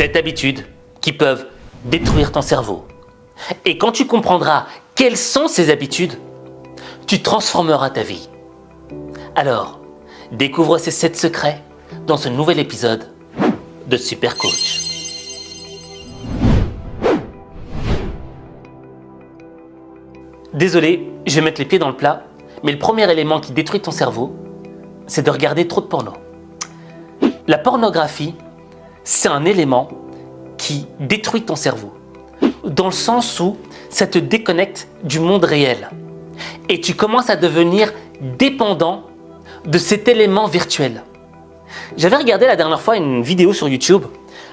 7 habitudes qui peuvent détruire ton cerveau. Et quand tu comprendras quelles sont ces habitudes, tu transformeras ta vie. Alors, découvre ces 7 secrets dans ce nouvel épisode de Super Coach. Désolé, je vais mettre les pieds dans le plat, mais le premier élément qui détruit ton cerveau, c'est de regarder trop de porno. La pornographie, c'est un élément qui détruit ton cerveau, dans le sens où ça te déconnecte du monde réel. Et tu commences à devenir dépendant de cet élément virtuel. J'avais regardé la dernière fois une vidéo sur YouTube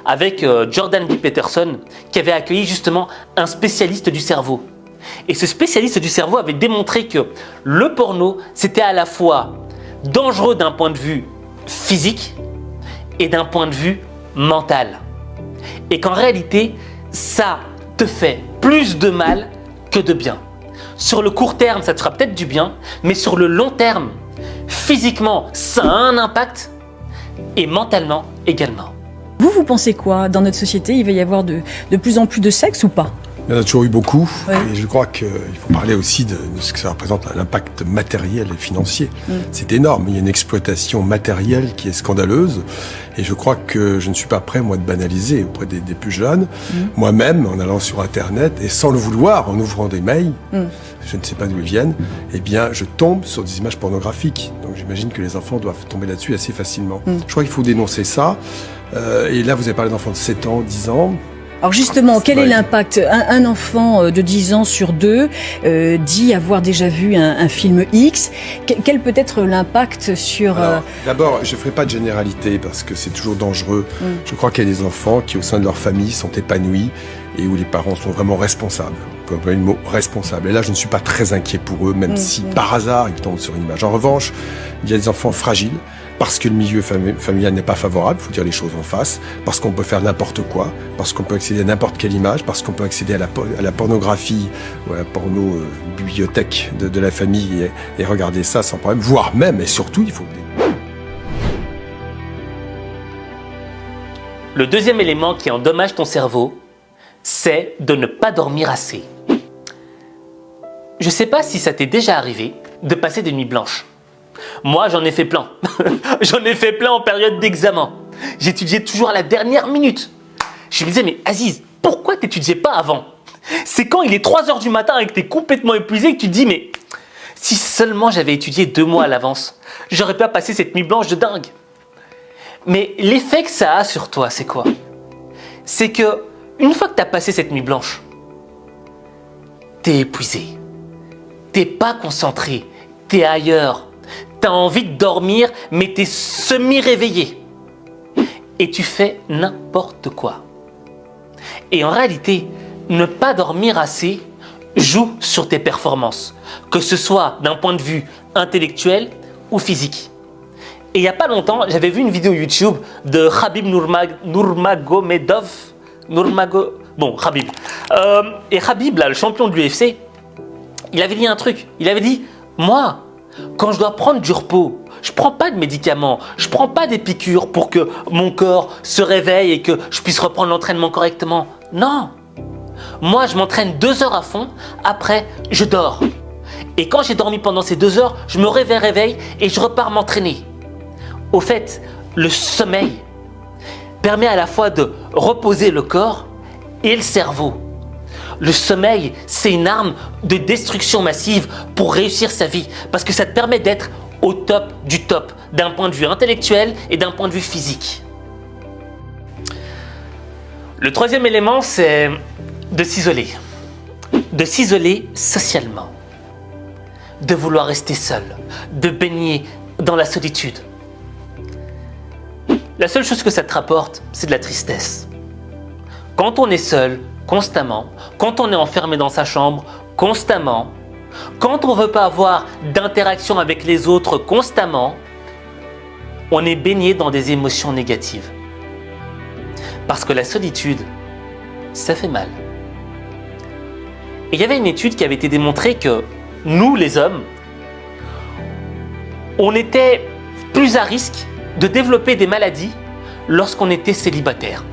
avec Jordan B. Peterson qui avait accueilli justement un spécialiste du cerveau. Et ce spécialiste du cerveau avait démontré que le porno, c'était à la fois dangereux d'un point de vue physique et d'un point de vue mental. Et qu'en réalité, ça te fait plus de mal que de bien. Sur le court terme, ça te fera peut-être du bien, mais sur le long terme, physiquement, ça a un impact et mentalement également. Vous pensez quoi? Dans notre société, il va y avoir de plus en plus de sexe ou pas? Il y en a toujours eu beaucoup, ouais. Et je crois qu'il faut parler aussi de ce que ça représente, l'impact matériel et financier. C'est énorme, il y a une exploitation matérielle qui est scandaleuse, et je crois que je ne suis pas prêt, moi, de banaliser auprès des plus jeunes. Moi-même, en allant sur Internet, et sans le vouloir, en ouvrant des mails, je ne sais pas d'où ils viennent, eh bien, je tombe sur des images pornographiques. Donc j'imagine que les enfants doivent tomber là-dessus assez facilement. Je crois qu'il faut dénoncer ça, et là, vous avez parlé d'enfants de 7 ans, 10 ans, Alors justement, quel est l'impact? Un enfant de 10 ans sur 2 dit avoir déjà vu un film X. Quel peut être l'impact sur... Alors, d'abord, je ne ferai pas de généralité parce que c'est toujours dangereux. Je crois qu'il y a des enfants qui, au sein de leur famille, sont épanouis et où les parents sont vraiment responsables. On peut employer le mot responsable. Et là, je ne suis pas très inquiet pour eux, même si par hasard, ils tombent sur une image. En revanche, il y a des enfants fragiles, parce que le milieu familial n'est pas favorable, il faut dire les choses en face, parce qu'on peut faire n'importe quoi, parce qu'on peut accéder à n'importe quelle image, parce qu'on peut accéder à la pornographie ou à la porno-bibliothèque de la famille et regarder ça sans problème, voire même, et surtout, il faut... Le deuxième élément qui endommage ton cerveau, c'est de ne pas dormir assez. Je ne sais pas si ça t'est déjà arrivé de passer des nuits blanches. Moi, j'en ai fait plein. J'en ai fait plein en période d'examen. J'étudiais toujours à la dernière minute. Je me disais, mais Aziz, pourquoi t'étudiais pas avant? C'est quand il est 3h du matin et que t'es complètement épuisé que tu te dis, mais si seulement j'avais étudié 2 mois à l'avance, j'aurais pas passé cette nuit blanche de dingue. Mais l'effet que ça a sur toi, c'est quoi? C'est que une fois que t'as passé cette nuit blanche, t'es épuisé. T'es pas concentré. T'es ailleurs. T'as envie de dormir, mais t'es semi-réveillé. Et tu fais n'importe quoi. Et en réalité, ne pas dormir assez joue sur tes performances, que ce soit d'un point de vue intellectuel ou physique. Et il n'y a pas longtemps, j'avais vu une vidéo YouTube de Khabib Nurmagomedov. Khabib. Et Khabib, là, le champion de l'UFC, il avait dit un truc. Il avait dit, moi, quand je dois prendre du repos, je ne prends pas de médicaments, je ne prends pas des piqûres pour que mon corps se réveille et que je puisse reprendre l'entraînement correctement. Non. Moi, je m'entraîne 2 heures à fond, après, je dors. Et quand j'ai dormi pendant ces 2 heures, je me réveille et je repars m'entraîner. Au fait, le sommeil permet à la fois de reposer le corps et le cerveau. Le sommeil, c'est une arme de destruction massive pour réussir sa vie, parce que ça te permet d'être au top du top, d'un point de vue intellectuel et d'un point de vue physique. Le troisième élément, c'est de s'isoler socialement, de vouloir rester seul, de baigner dans la solitude. La seule chose que ça te rapporte, c'est de la tristesse. Quand on est seul, constamment, quand on est enfermé dans sa chambre, constamment, quand on ne veut pas avoir d'interaction avec les autres constamment, on est baigné dans des émotions négatives. Parce que la solitude, ça fait mal. Et il y avait une étude qui avait été démontrée que nous, les hommes, on était plus à risque de développer des maladies lorsqu'on était célibataire.